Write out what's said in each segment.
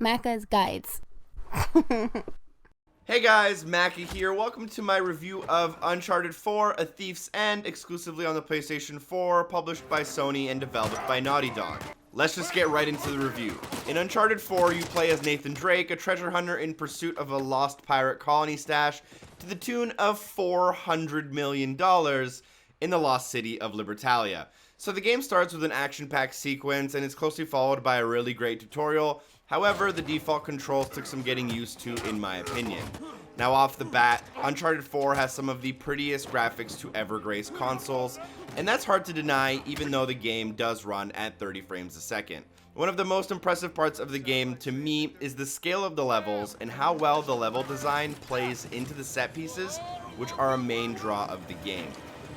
Macca's Guides. Hey guys, Mackie here. Welcome to my review of Uncharted 4, A Thief's End, exclusively on the PlayStation 4, published by Sony and developed by Naughty Dog. Let's just get right into the review. In Uncharted 4, you play as Nathan Drake, a treasure hunter in pursuit of a lost pirate colony stash to the tune of $400 million in the lost city of Libertalia. So the game starts with an action-packed sequence and is closely followed by a really great tutorial. However, the default controls took some getting used to, in my opinion. Now off the bat, Uncharted 4 has some of the prettiest graphics to ever grace consoles, and that's hard to deny even though the game does run at 30 frames a second. One of the most impressive parts of the game to me is the scale of the levels and how well the level design plays into the set pieces, which are a main draw of the game.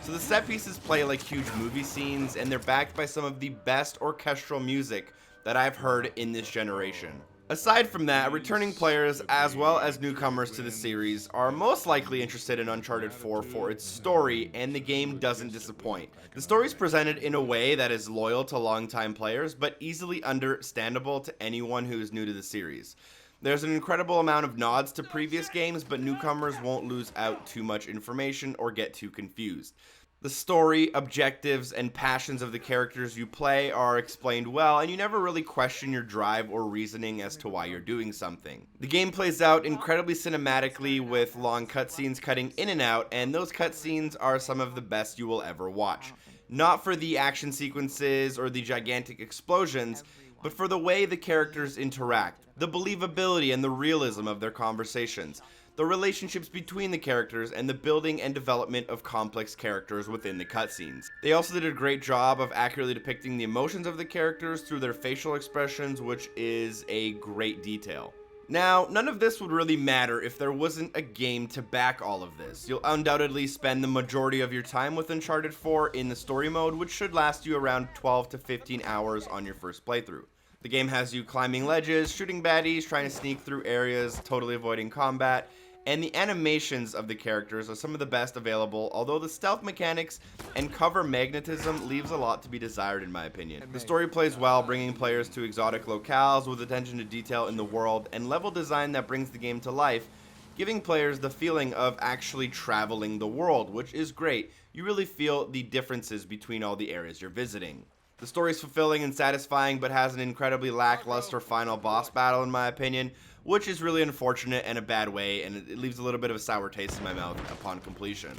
So the set pieces play like huge movie scenes, and they're backed by some of the best orchestral music that I've heard in this generation. Aside from that, returning players as well as newcomers to the series are most likely interested in Uncharted 4 for its story, and the game doesn't disappoint. The story is presented in a way that is loyal to longtime players, but easily understandable to anyone who is new to the series. There's an incredible amount of nods to previous games, but newcomers won't lose out too much information or get too confused. The story, objectives, and passions of the characters you play are explained well, and you never really question your drive or reasoning as to why you're doing something. The game plays out incredibly cinematically with long cutscenes cutting in and out, and those cutscenes are some of the best you will ever watch. Not for the action sequences or the gigantic explosions, but for the way the characters interact, the believability and the realism of their conversations, the relationships between the characters, and the building and development of complex characters within the cutscenes. They also did a great job of accurately depicting the emotions of the characters through their facial expressions, which is a great detail. Now, none of this would really matter if there wasn't a game to back all of this. You'll undoubtedly spend the majority of your time with Uncharted 4 in the story mode, which should last you around 12 to 15 hours on your first playthrough. The game has you climbing ledges, shooting baddies, trying to sneak through areas, totally avoiding combat, and the animations of the characters are some of the best available, although the stealth mechanics and cover magnetism leaves a lot to be desired in my opinion. The story plays well, bringing players to exotic locales with attention to detail in the world and level design that brings the game to life, giving players the feeling of actually traveling the world, which is great. You really feel the differences between all the areas you're visiting. The story is fulfilling and satisfying, but has an incredibly lackluster final boss battle in my opinion, which is really unfortunate and a bad way, and it leaves a little bit of a sour taste in my mouth upon completion.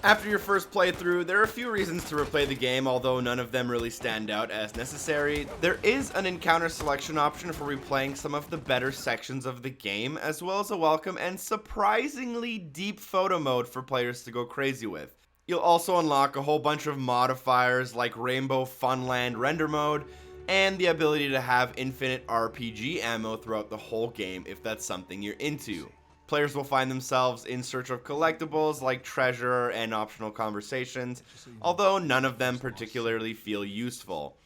After your first playthrough, there are a few reasons to replay the game, although none of them really stand out as necessary. There is an encounter selection option for replaying some of the better sections of the game, as well as a welcome and surprisingly deep photo mode for players to go crazy with. You'll also unlock a whole bunch of modifiers like Rainbow Funland Render Mode, and the ability to have infinite RPG ammo throughout the whole game if that's something you're into. Players will find themselves in search of collectibles like treasure and optional conversations, although none of them particularly feel useful.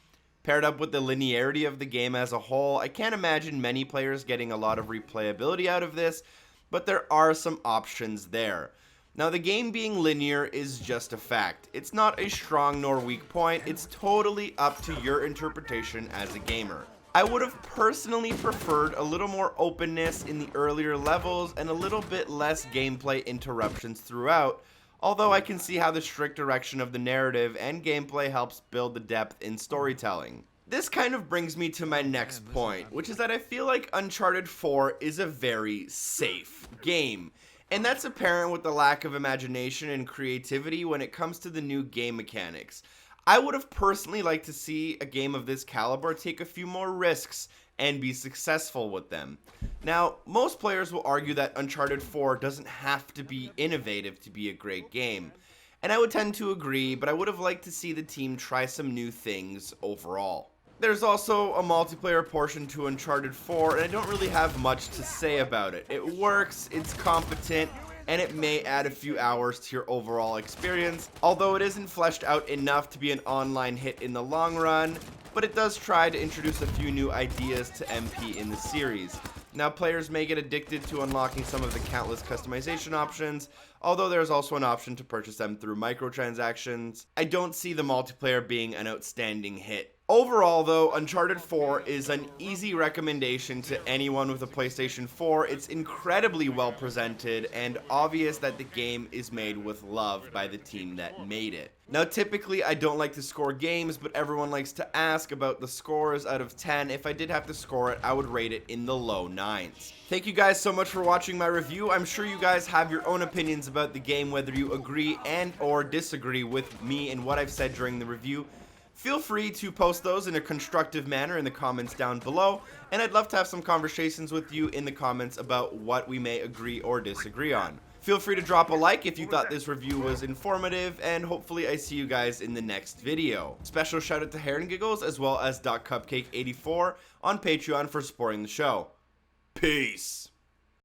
Paired up with the linearity of the game as a whole, I can't imagine many players getting a lot of replayability out of this, but there are some options there. Now, the game being linear is just a fact. It's not a strong nor weak point, it's totally up to your interpretation as a gamer. I would have personally preferred a little more openness in the earlier levels and a little bit less gameplay interruptions throughout, although I can see how the strict direction of the narrative and gameplay helps build the depth in storytelling. This kind of brings me to my next point, which is that I feel like Uncharted 4 is a very safe game. And that's apparent with the lack of imagination and creativity when it comes to the new game mechanics. I would have personally liked to see a game of this caliber take a few more risks and be successful with them. Now, most players will argue that Uncharted 4 doesn't have to be innovative to be a great game. And I would tend to agree, but I would have liked to see the team try some new things overall. There's also a multiplayer portion to Uncharted 4, and I don't really have much to say about it. It works, it's competent, and it may add a few hours to your overall experience, although it isn't fleshed out enough to be an online hit in the long run, but it does try to introduce a few new ideas to MP in the series. Now, players may get addicted to unlocking some of the countless customization options, although there's also an option to purchase them through microtransactions. I don't see the multiplayer being an outstanding hit. Overall though, Uncharted 4 is an easy recommendation to anyone with a PlayStation 4. It's incredibly well presented and obvious that the game is made with love by the team that made it. Now typically I don't like to score games, but everyone likes to ask about the scores out of 10. If I did have to score it, I would rate it in the low 9s. Thank you guys so much for watching my review. I'm sure you guys have your own opinions about the game, whether you agree and or disagree with me and what I've said during the review. Feel free to post those in a constructive manner in the comments down below, and I'd love to have some conversations with you in the comments about what we may agree or disagree on. Feel free to drop a like if you thought this review was informative, and hopefully I see you guys in the next video. Special shout out to Hair and Giggles as well as DocCupcake84 on Patreon for supporting the show. Peace!